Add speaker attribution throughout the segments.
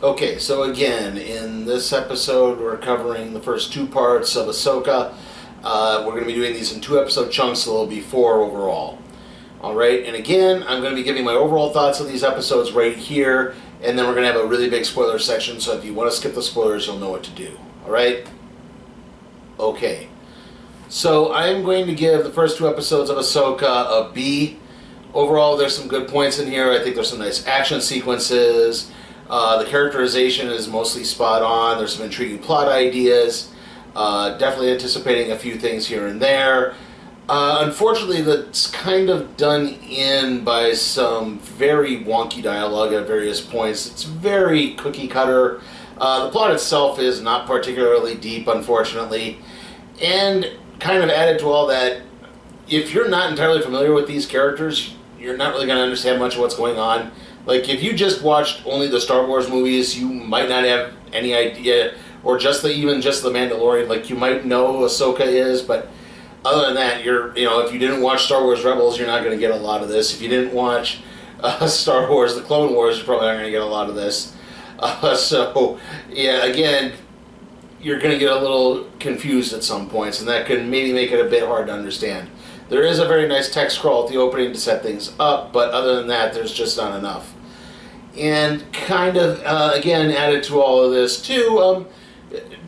Speaker 1: Okay, so again, in this episode, we're covering the first two parts of Ahsoka. We're going to be doing these in 2-episode chunks, so there'll be 4 overall. Alright, and again, I'm going to be giving my overall thoughts of these episodes right here, and then we're going to have a really big spoiler section, so if you want to skip the spoilers, you'll know what to do. Alright? Okay. So, I'm going to give the first 2 episodes of Ahsoka a B. Overall, there's some good points in here. I think there's some nice action sequences. The characterization is mostly spot on. There's some intriguing plot ideas. Definitely anticipating a few things here and there. Unfortunately, that's kind of done in by some very wonky dialogue at various points. It's very cookie cutter. The plot itself is not particularly deep, unfortunately. And kind of added to all that, if you're not entirely familiar with these characters, you're not really going to understand much of what's going on. Like, if you just watched only the Star Wars movies, you might not have any idea, or even just the Mandalorian. Like, you might know Ahsoka is, but other than that, if you didn't watch Star Wars Rebels, you're not going to get a lot of this. If you didn't watch Star Wars, The Clone Wars, you're probably not going to get a lot of this. So, yeah, again, you're going to get a little confused at some points, and that can maybe make it a bit hard to understand. There is a very nice text scroll at the opening to set things up, but other than that, there's just not enough. And kind of, again, added to all of this, too,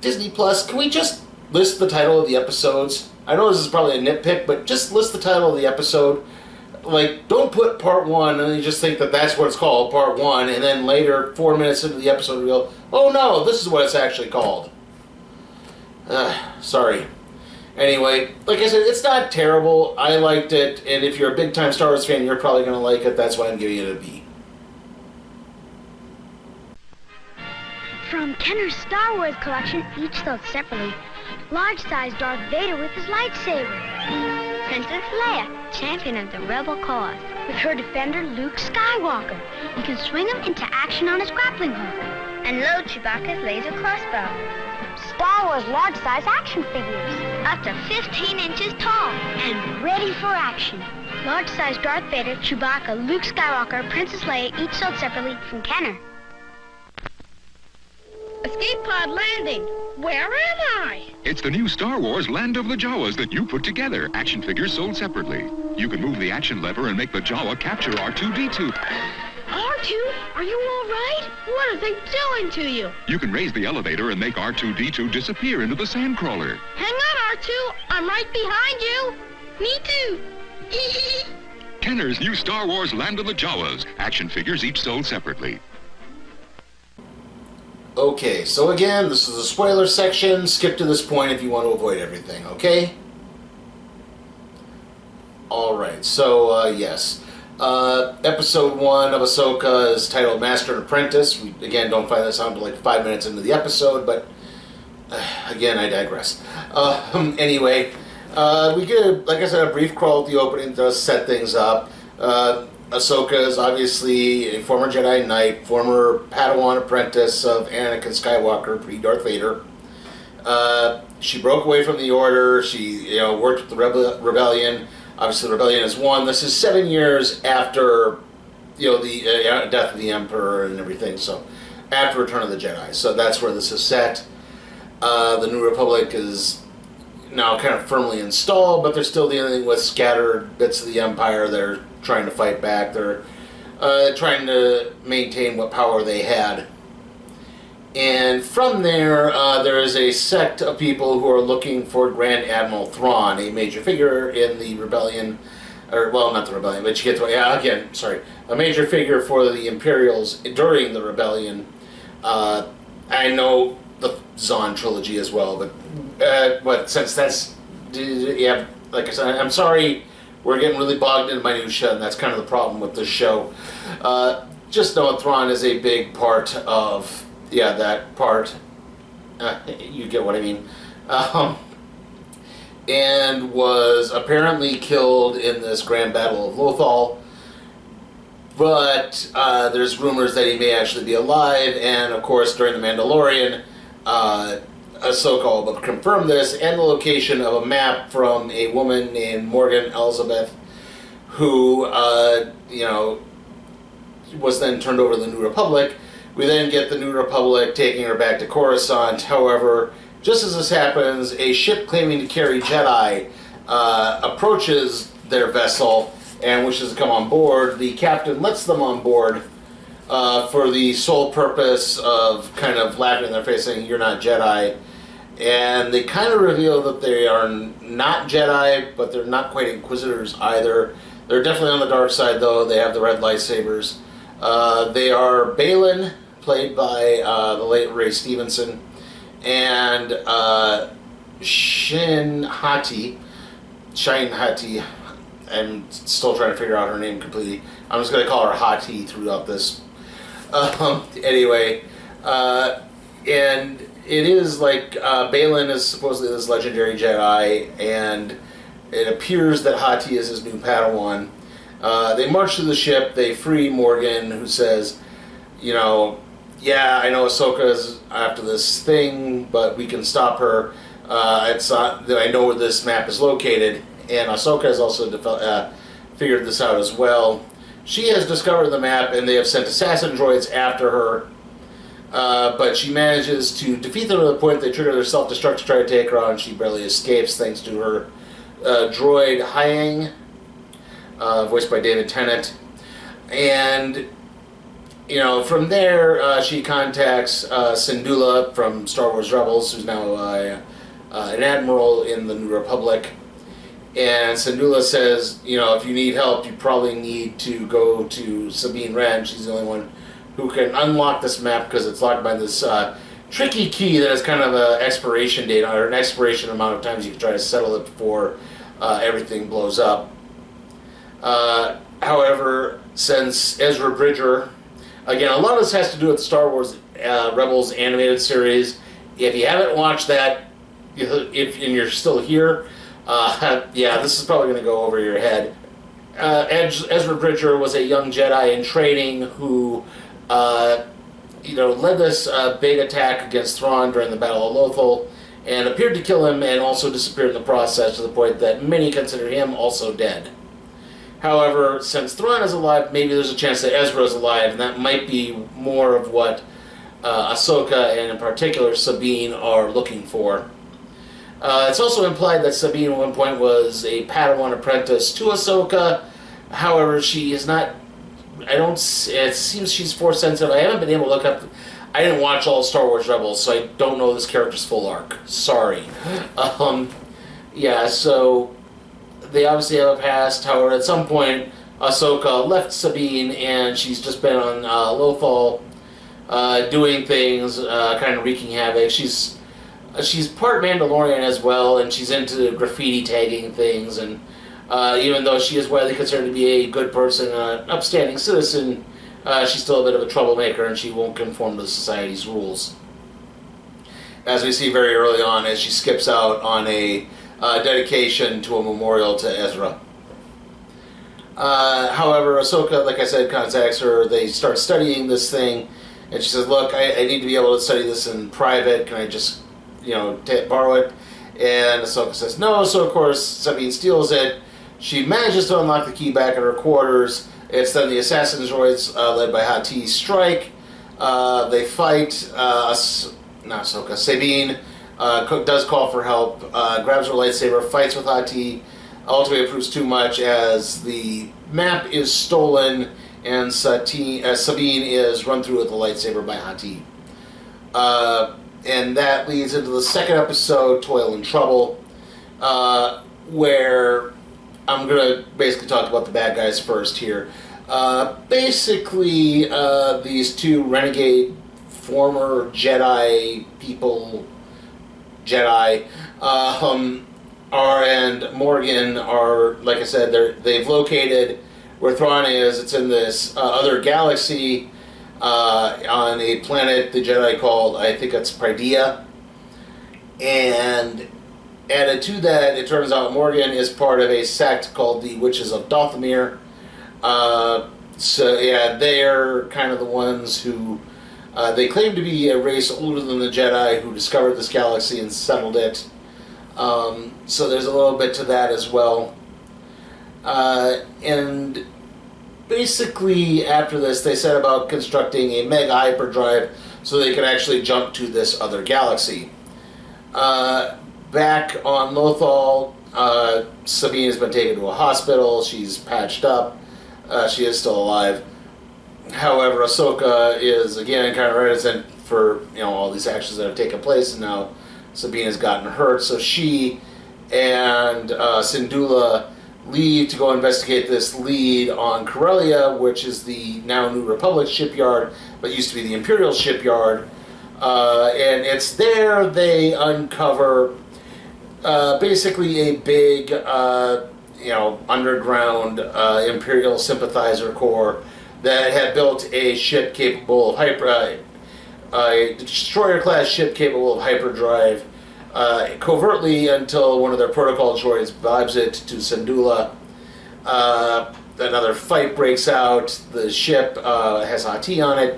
Speaker 1: Disney Plus, can we just list the title of the episodes? I know this is probably a nitpick, but just list the title of the episode. Like, don't put part 1 and you just think that that's what it's called, part 1, and then later, 4 minutes into the episode, you go, oh no, this is what it's actually called. Sorry. Anyway, like I said, it's not terrible. I liked it, and if you're a big-time Star Wars fan, you're probably going to like it. That's why I'm giving it a B.
Speaker 2: From Kenner's Star Wars collection, each sold separately. Large-sized Darth Vader with his lightsaber. Princess Leia, champion of the rebel cause. With her defender, Luke Skywalker. You can swing him into action on his grappling hook. And load Chewbacca's laser crossbow. Star Wars large-size action figures. Up to 15 inches tall and ready for action. Large-size Darth Vader, Chewbacca, Luke Skywalker, Princess Leia, each sold separately from Kenner.
Speaker 3: Escape pod landing. Where am I?
Speaker 4: It's the new Star Wars Land of the Jawas that you put together. Action figures sold separately. You can move the action lever and make the Jawa capture R2-D2.
Speaker 3: R2? Are you all right? What are they doing to you?
Speaker 4: You can raise the elevator and make R2-D2 disappear into the sandcrawler.
Speaker 3: Hang on, R2. I'm right behind you. Me too.
Speaker 4: Kenner's new Star Wars Land of the Jawas. Action figures each sold separately.
Speaker 1: Okay, so again, this is the spoiler section. Skip to this point if you want to avoid everything, okay? Alright, so, yes. Episode 1 of Ahsoka is titled Master and Apprentice. We, again, don't find this out until like 5 minutes into the episode, but, again, I digress. Anyway, we get, like I said, a brief crawl at the opening to set things up. Ahsoka is obviously a former Jedi Knight, former Padawan apprentice of Anakin Skywalker, pre-Darth Vader. She broke away from the Order. She, worked with the Rebellion. Obviously, the Rebellion has won. This is 7 years after, the death of the Emperor and everything. So, after Return of the Jedi. So that's where this is set. The New Republic is now kind of firmly installed, but they're still dealing with scattered bits of the Empire. They're trying to fight back. They're trying to maintain what power they had. And from there, there is a sect of people who are looking for Grand Admiral Thrawn, a major figure in the Rebellion, or, well, not the Rebellion, but you get to, a major figure for the Imperials during the Rebellion. I know the Zahn trilogy as well, but since that's, yeah, like I said, I'm sorry, we're getting really bogged into minutia, and that's kind of the problem with this show. Just know Thrawn is a big part of, that part. You get what I mean. And was apparently killed in this grand battle of Lothal. But there's rumors that he may actually be alive, and of course during The Mandalorian, Ahsoka will confirm this, and the location of a map from a woman named Morgan Elizabeth, who, was then turned over to the New Republic, We then get the New Republic taking her back to Coruscant. However, just as this happens, a ship claiming to carry Jedi approaches their vessel and wishes to come on board. The captain lets them on board for the sole purpose of kind of laughing in their face, saying, "You're not Jedi." And they kind of reveal that they are not Jedi, but they're not quite Inquisitors either. They're definitely on the dark side, though. They have the red lightsabers. They are Balin, played by the late Ray Stevenson, and Shin Hati. I'm still trying to figure out her name completely. I'm just going to call her Hati throughout this. Anyway, and it is like Balin is supposedly this legendary Jedi, and it appears that Hati is his new Padawan. They march to the ship. They free Morgan, who says, you know, yeah, I know Ahsoka is after this thing, but we can stop her. I know where this map is located, and Ahsoka has also figured this out as well. She has discovered the map, and they have sent assassin droids after her, but she manages to defeat them to the point they trigger their self-destruct to try to take her on. She barely escapes thanks to her droid Hyang, voiced by David Tennant. And, you know, from there, she contacts Syndulla from Star Wars Rebels, who's now an admiral in the New Republic. And Syndulla says, you know, if you need help, you probably need to go to Sabine Wren. She's the only one who can unlock this map because it's locked by this tricky key that has kind of an expiration date or an expiration amount of times you can try to settle it before everything blows up. However, since Ezra Bridger, again, a lot of this has to do with Star Wars Rebels animated series. If you haven't watched that, and you're still here, yeah, this is probably going to go over your head. Ezra Bridger was a young Jedi in training who, you know, led this big attack against Thrawn during the Battle of Lothal, and appeared to kill him, and also disappeared in the process to the point that many consider him also dead. However, since Thrawn is alive, maybe there's a chance that Ezra is alive, and that might be more of what Ahsoka, and in particular Sabine, are looking for. It's also implied that Sabine at one point was a Padawan apprentice to Ahsoka. However, she is not. It seems she's Force sensitive. I haven't been able to look up. I didn't watch all Star Wars Rebels, so I don't know this character's full arc. Sorry. Yeah, so they obviously have a past. However, at some point, Ahsoka left Sabine, and she's just been on Lothal, doing things, kind of wreaking havoc. She's part Mandalorian as well, and she's into graffiti tagging things, and even though she is widely considered to be a good person, an upstanding citizen, she's still a bit of a troublemaker, and she won't conform to society's rules. As we see very early on, as she skips out on a dedication to a memorial to Ezra. However, Ahsoka, like I said, contacts her. They start studying this thing, and she says, look, I need to be able to study this in private. Can I just, you know, borrow it? And Ahsoka says no, so of course Sabine steals it. She manages to unlock the key back in her quarters. It's then the assassin droids, led by Hati, strike. They fight. Not Ahsoka. Sabine does call for help, grabs her lightsaber, fights with Hati. Ultimately, it proves too much as the map is stolen, and Sabine is run through with the lightsaber by Hati. And that leads into the second episode, Toil and Trouble, where I'm going to basically talk about the bad guys first here. Basically, these two renegade former Jedi people, and Morgan are, like I said, they've located where Thrawn is. It's in this other galaxy, on a planet the Jedi called, I think it's Pridea. And added to that, it turns out Morgan is part of a sect called the Witches of Dothamir. So yeah, they're kind of the ones who, they claim to be a race older than the Jedi who discovered this galaxy and settled it. So there's a little bit to that as well. And basically, after this, they set about constructing a mega hyperdrive so they could actually jump to this other galaxy. Back on Lothal, Sabine has been taken to a hospital. She's patched up. She is still alive. However, Ahsoka is again kind of reticent for all these actions that have taken place, and now Sabine has gotten hurt. So she and Syndulla leave to go investigate this lead on Corellia, which is the now New Republic shipyard, but used to be the Imperial shipyard. And it's there they uncover basically a big, underground Imperial sympathizer corps that had built a ship capable of a destroyer-class ship capable of hyperdrive covertly until one of their protocol droids vibes it to Syndulla. Another fight breaks out. The ship has Hati on it.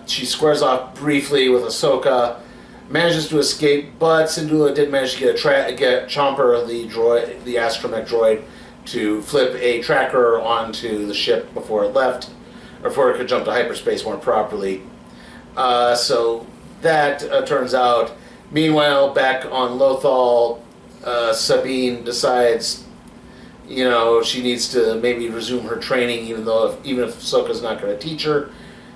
Speaker 1: She squares off briefly with Ahsoka, manages to escape, but Syndulla did manage to get Chomper, the astromech droid, to flip a tracker onto the ship before it left, or before it could jump to hyperspace more properly. So that turns out. Meanwhile, back on Lothal, Sabine decides, she needs to maybe resume her training, even if Ahsoka's not going to teach her.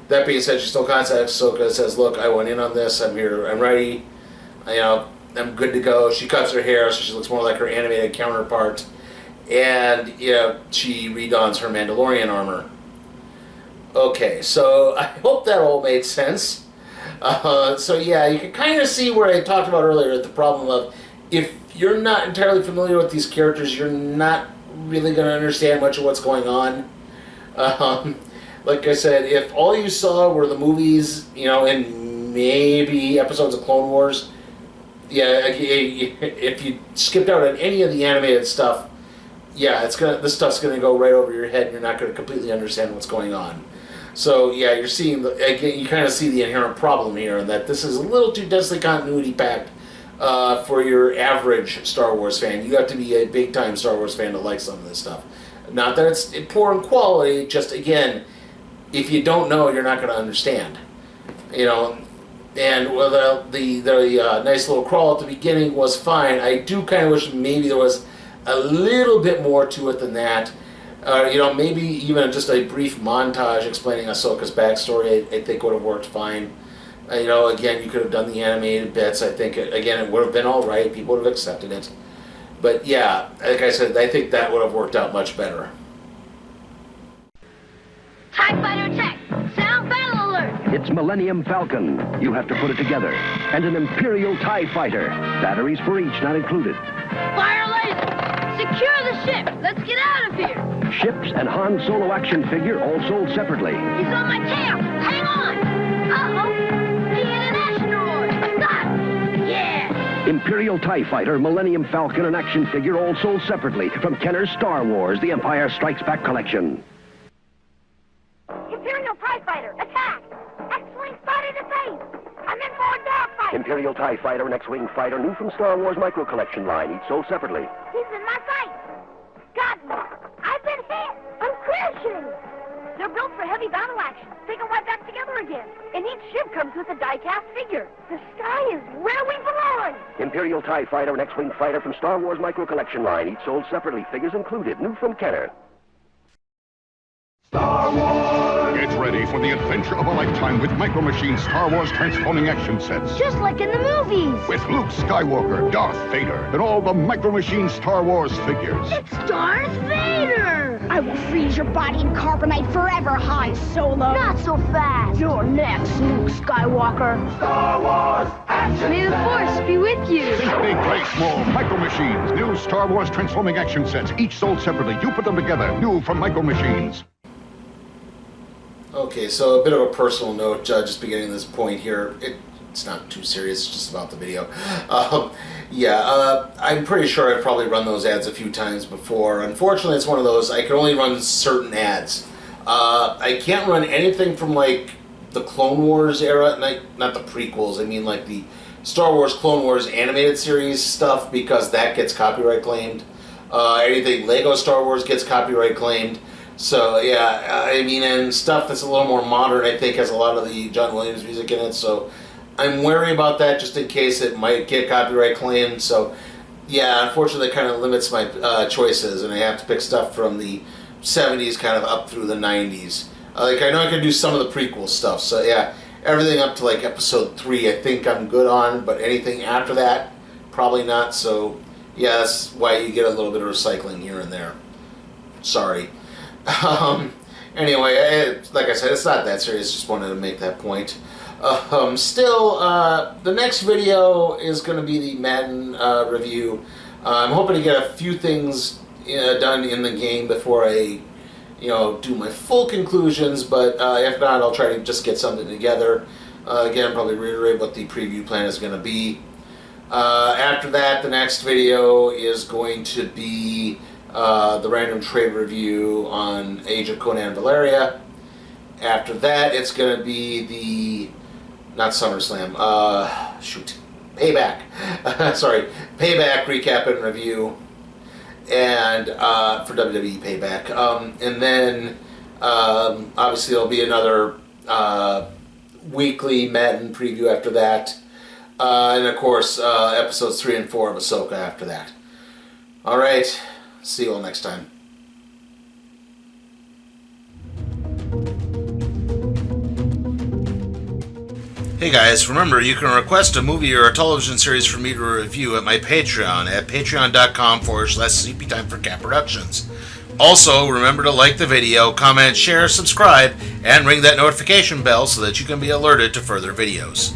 Speaker 1: That being said, she still contacts Ahsoka and says, "Look, I went in on this. I'm here. I'm ready. I'm good to go." She cuts her hair so she looks more like her animated counterpart, and she redons her Mandalorian armor. Okay, so I hope that all made sense. So yeah, you can kind of see where I talked about earlier the problem of if you're not entirely familiar with these characters, you're not really going to understand much of what's going on. Like I said, if all you saw were the movies, and maybe episodes of Clone Wars, yeah, if you skipped out on any of the animated stuff, yeah, this stuff's gonna go right over your head, and you're not gonna completely understand what's going on. So yeah, you're seeing you kind of see the inherent problem here, in that this is a little too densely continuity packed for your average Star Wars fan. You have to be a big time Star Wars fan to like some of this stuff. Not that it's poor in quality, just again, if you don't know, you're not going to understand. And well, the nice little crawl at the beginning was fine. I do kind of wish maybe there was a little bit more to it than that. Maybe even just a brief montage explaining Ahsoka's backstory, I think would have worked fine. Again, you could have done the animated bits. I think, again, it would have been all right. People would have accepted it. But yeah, like I said, I think that would have worked out much better.
Speaker 2: TIE fighter attack! Sound battle alert!
Speaker 5: It's Millennium Falcon. You have to put it together. And an Imperial TIE fighter. Batteries for each not included.
Speaker 3: Fire laser! Secure the ship! Let's get out of here!
Speaker 5: Ships and Han Solo action figure all sold separately.
Speaker 3: He's on my tail! Hang on! Uh-oh! He hit an asteroid! Stop! Yeah!
Speaker 5: Imperial TIE fighter, Millennium Falcon, and action figure all sold separately from Kenner's Star Wars, The Empire Strikes Back collection.
Speaker 2: Imperial TIE fighter, attack! X-Wing spotted a base! I'm in for a dogfight!
Speaker 5: Imperial TIE fighter and X-Wing fighter, new from Star Wars Micro Collection line, each sold separately.
Speaker 2: He's in my sight! Got me! I've been hit! I'm crashing! They're built for heavy battle action. They go right back together again. And each ship comes with a die-cast figure. The sky is where we belong!
Speaker 5: Imperial TIE fighter and X-Wing fighter from Star Wars Micro Collection line, each sold separately, figures included, new from Kenner.
Speaker 4: Star Wars! Get ready for the adventure of a lifetime with Micro Machines Star Wars transforming action sets.
Speaker 2: Just like in the movies!
Speaker 4: With Luke Skywalker, Darth Vader, and all the Micro Machines Star Wars figures.
Speaker 3: It's Darth Vader!
Speaker 6: I will freeze your body in carbonite forever, Han Solo.
Speaker 2: Not so fast!
Speaker 6: You're next, Luke Skywalker.
Speaker 4: Star Wars action!
Speaker 3: May the Force be with you!
Speaker 4: Think big, play small. Micro Machines, new Star Wars transforming action sets, each sold separately. You put them together, new from Micro Machines.
Speaker 1: Okay, so a bit of a personal note, just beginning this point here. It's not too serious, it's just about the video. I'm pretty sure I've probably run those ads a few times before. Unfortunately, it's one of those, I can only run certain ads. I can't run anything from, like, the Clone Wars era, not the prequels, I mean, like, the Star Wars Clone Wars animated series stuff, because that gets copyright claimed. Anything Lego Star Wars gets copyright claimed. So yeah, I mean, and stuff that's a little more modern, I think, has a lot of the John Williams music in it. So I'm wary about that, just in case it might get copyright claimed. So yeah, unfortunately, that kind of limits my choices, and I have to pick stuff from the 70s kind of up through the 90s. Like, I know I can do some of the prequel stuff, so yeah, everything up to like episode 3 I think I'm good on, but anything after that, probably not. So yeah, that's why you get a little bit of recycling here and there. Sorry. Anyway, like I said, it's not that serious, just wanted to make that point. Still, the next video is going to be the Madden review. I'm hoping to get a few things done in the game before I, do my full conclusions, but if not, I'll try to just get something together. Again, probably reiterate what the preview plan is going to be. After that, the next video is going to be the random trade review on Age of Conan Valeria. After that, it's going to be the, not SummerSlam, Payback. Sorry, Payback recap and review, and for WWE Payback. And then, obviously, there'll be another weekly Madden preview after that. And of course, episodes 3 and 4 of Ahsoka after that. Alright, see you all next time. Hey guys, remember you can request a movie or a television series for me to review at my Patreon at patreon.com/CPTime for Cat Productions. Also, remember to like the video, comment, share, subscribe, and ring that notification bell so that you can be alerted to further videos.